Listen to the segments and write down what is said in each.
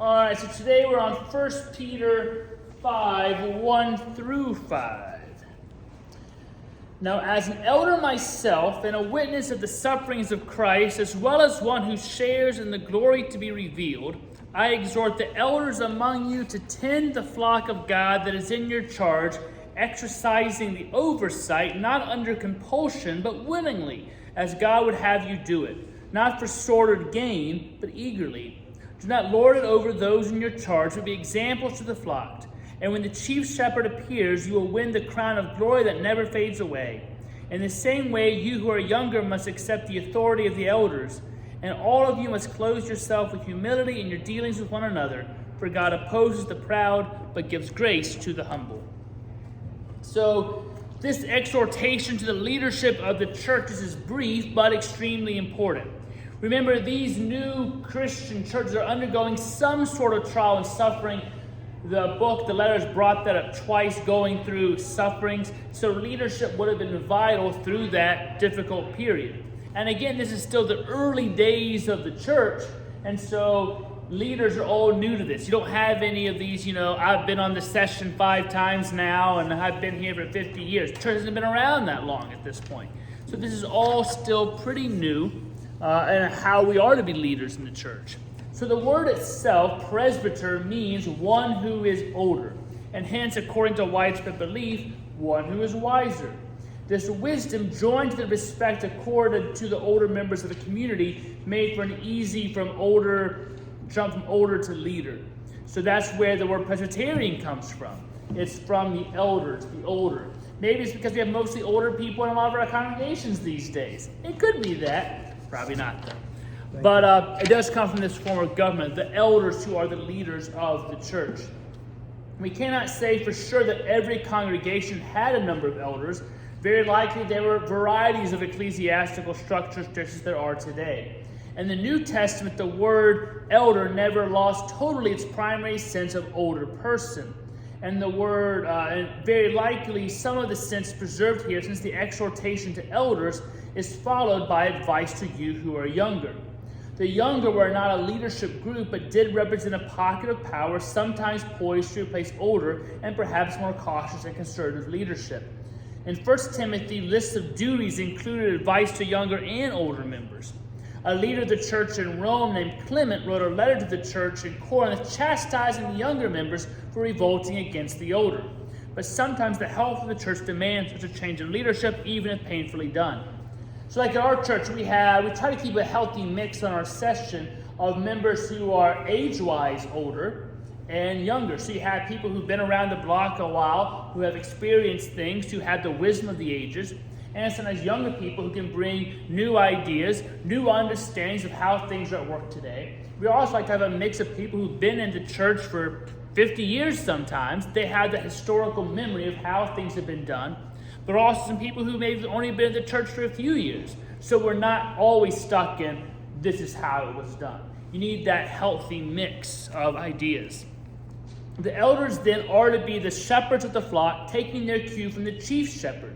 All right, so today we're on 1 Peter 5, 1 through 5. Now, as an elder myself and a witness of the sufferings of Christ, as well as one who shares in the glory to be revealed, I exhort the elders among you to tend the flock of God that is in your charge, exercising the oversight, not under compulsion, but willingly, as God would have you do it, not for sordid gain, but eagerly. Do not lord it over those in your charge, but be examples to the flock. And when the chief shepherd appears, you will win the crown of glory that never fades away. In the same way, you who are younger must accept the authority of the elders, and all of you must clothe yourself with humility in your dealings with one another, for God opposes the proud, but gives grace to the humble. So, this exhortation to the leadership of the churches is brief, but extremely important. Remember, these new Christian churches are undergoing some sort of trial and suffering. The letters brought that up twice, going through sufferings. So leadership would have been vital through that difficult period. And again, this is still the early days of the church. And so leaders are all new to this. You don't have any of these, I've been on the session 5 times now, and I've been here for 50 years. The church hasn't been around that long at this point. So this is all still pretty new. And how we are to be leaders in the church. So the word itself, presbyter, means one who is older, and hence, according to widespread belief, one who is wiser. This wisdom, joined to the respect accorded to the older members of the community, made for an easy jump from older to leader. So that's where the word Presbyterian comes from. It's from the elders, the older. Maybe it's because we have mostly older people in a lot of our congregations these days. It could be that. Probably not, though. But it does come from this form of government, the elders who are the leaders of the church. We cannot say for sure that every congregation had a number of elders. Very likely there were varieties of ecclesiastical structures just as there are today. In the New Testament, the word elder never lost totally its primary sense of older person. And the word, very likely some of the sense preserved here, since the exhortation to elders is followed by advice to you who are younger. The younger were not a leadership group, but did represent a pocket of power, sometimes poised to replace older and perhaps more cautious and conservative leadership. In 1 Timothy, lists of duties included advice to younger and older members. A leader of the church in Rome named Clement wrote a letter to the church in Corinth chastising the younger members for revolting against the older. But sometimes the health of the church demands such a change in leadership, even if painfully done. So like at our church, we try to keep a healthy mix on our session of members who are age-wise older and younger. So you have people who've been around the block a while, who have experienced things, who have the wisdom of the ages, and sometimes younger people who can bring new ideas, new understandings of how things are at work today. We also like to have a mix of people who've been in the church for 50 years sometimes. They have the historical memory of how things have been done. But also some people who may have only been in the church for a few years. So we're not always stuck in, this is how it was done. You need that healthy mix of ideas. The elders then are to be the shepherds of the flock, taking their cue from the chief shepherd.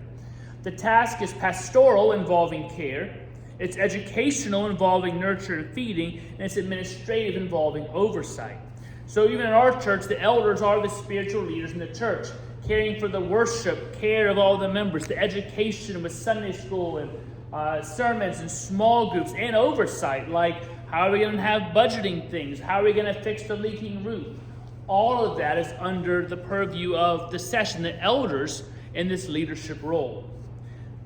The task is pastoral, involving care. It's educational, involving nurture and feeding. And it's administrative, involving oversight. So even in our church, the elders are the spiritual leaders in the church, caring for the worship, care of all the members, the education with Sunday school and sermons and small groups, and oversight, like how are we going to have budgeting things? How are we going to fix the leaking roof? All of that is under the purview of the session, the elders in this leadership role.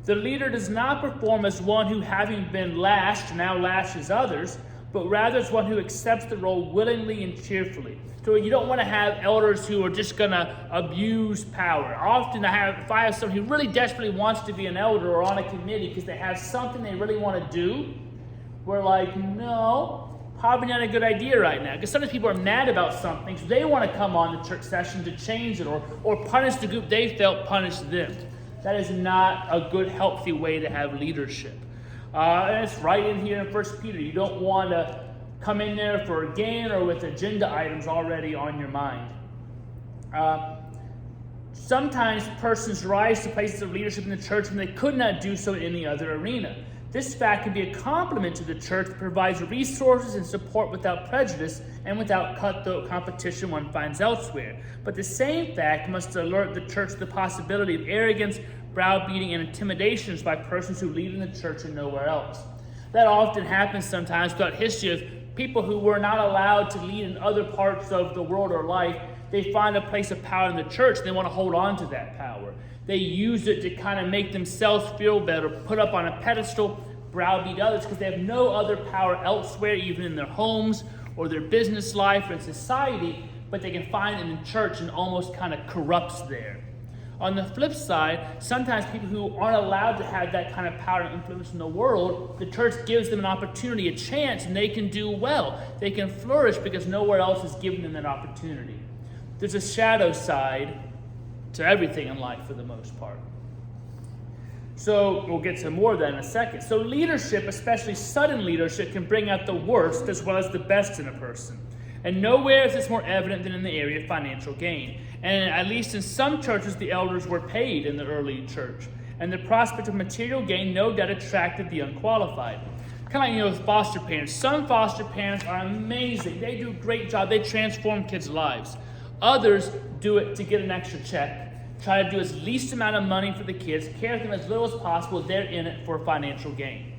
The leader does not perform as one who, having been lashed, now lashes others, but rather as one who accepts the role willingly and cheerfully. So you don't want to have elders who are just going to abuse power. Often if I have someone who really desperately wants to be an elder or on a committee because they have something they really want to do, we're like, no, probably not a good idea right now. Because sometimes people are mad about something, so they want to come on the church session to change it or punish the group they felt punished them. That is not a good, healthy way to have leadership. And it's right in here in 1 Peter. You don't want to come in there for a gain or with agenda items already on your mind. Sometimes persons rise to places of leadership in the church when they could not do so in any other arena. This fact can be a compliment to the church that provides resources and support without prejudice and without cutthroat competition one finds elsewhere. But the same fact must alert the church to the possibility of arrogance, browbeating, and intimidations by persons who lead in the church and nowhere else. That often happens sometimes throughout history of people who were not allowed to lead in other parts of the world or life. They find a place of power in the church. They want to hold on to that power. They use it to kind of make themselves feel better, put up on a pedestal, browbeat others, because they have no other power elsewhere, even in their homes or their business life or in society, but they can find it in church and almost kind of corrupts there. On the flip side, sometimes people who aren't allowed to have that kind of power and influence in the world, the church gives them an opportunity, a chance, and they can do well. They can flourish because nowhere else is giving them that opportunity. There's a shadow side to everything in life for the most part. So we'll get to more of that in a second. So leadership, especially sudden leadership, can bring out the worst as well as the best in a person. And nowhere is this more evident than in the area of financial gain. And at least in some churches, the elders were paid in the early church. And the prospect of material gain no doubt attracted the unqualified. Kind of like, with foster parents. Some foster parents are amazing. They do a great job. They transform kids' lives. Others do it to get an extra check, try to do as least amount of money for the kids, care for them as little as possible. They're in it for financial gain.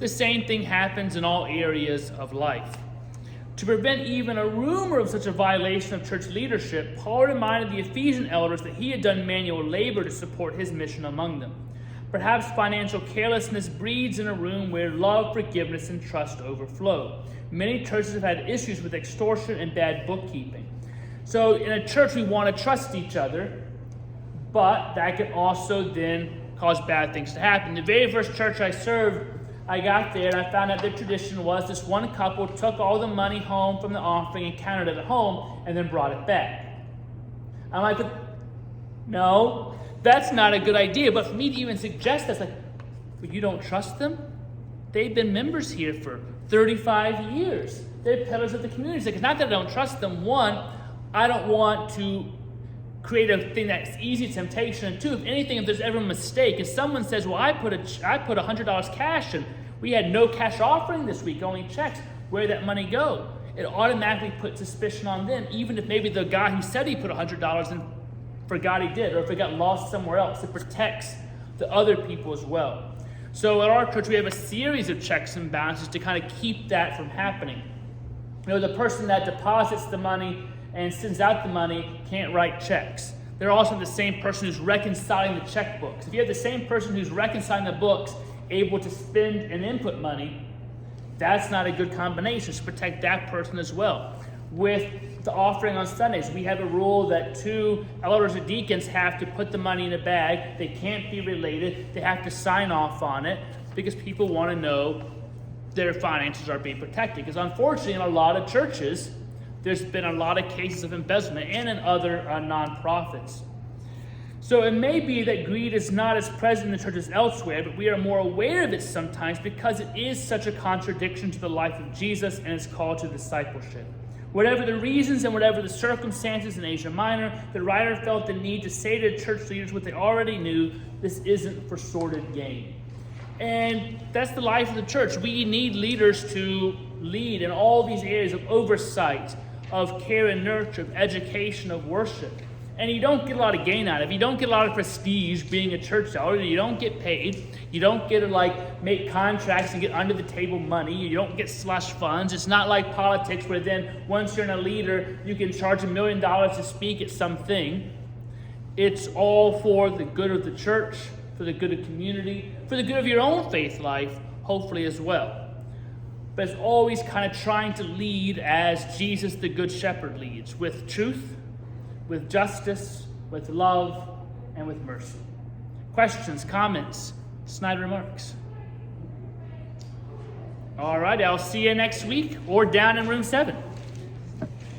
The same thing happens in all areas of life. To prevent even a rumor of such a violation of church leadership, Paul reminded the Ephesian elders that he had done manual labor to support his mission among them. Perhaps financial carelessness breeds in a room where love, forgiveness, and trust overflow. Many churches have had issues with extortion and bad bookkeeping. So in a church, we want to trust each other, but that can also then cause bad things to happen. The very first church I served, I got there and I found out their tradition was this one couple took all the money home from the offering and counted it at home and then brought it back. I'm like, no, that's not a good idea. But for me to even suggest that's like, but you don't trust them? They've been members here for 35 years. They're pillars of the community. It's not that I don't trust them. One, I don't want to create a thing that's easy temptation. And two, if anything, if there's ever a mistake, if someone says, well, I put $100 cash and we had no cash offering this week, only checks, where did that money go? It automatically puts suspicion on them, even if maybe the guy who said he put $100 and forgot he did, or if it got lost somewhere else. It protects the other people as well. So at our church, we have a series of checks and balances to kind of keep that from happening. The person that deposits the money and sends out the money can't write checks. They're also the same person who's reconciling the checkbooks. If you have the same person who's reconciling the books able to spend and input money, that's not a good combination to protect that person as well. With the offering on Sundays, we have a rule that 2 elders or deacons have to put the money in a bag. They can't be related. They have to sign off on it because people want to know their finances are being protected. Because unfortunately, in a lot of churches, there's been a lot of cases of embezzlement and in other nonprofits. So it may be that greed is not as present in the churches elsewhere, but we are more aware of it sometimes because it is such a contradiction to the life of Jesus and his call to discipleship. Whatever the reasons and whatever the circumstances in Asia Minor, the writer felt the need to say to church leaders what they already knew: this isn't for sordid gain. And that's the life of the church. We need leaders to lead in all these areas of oversight, of care and nurture, of education, of worship. And you don't get a lot of gain out of it. You don't get a lot of prestige being a church elder. You don't get paid. You don't get to make contracts and get under the table money. You don't get slush funds. It's not like politics where then once you're in a leader, you can charge $1 million to speak at something. It's all for the good of the church, for the good of community, for the good of your own faith life, hopefully as well. But it's always kind of trying to lead as Jesus the Good Shepherd leads, with truth, with justice, with love, and with mercy. Questions, comments, snide remarks? All right, I'll see you next week or down in room 7.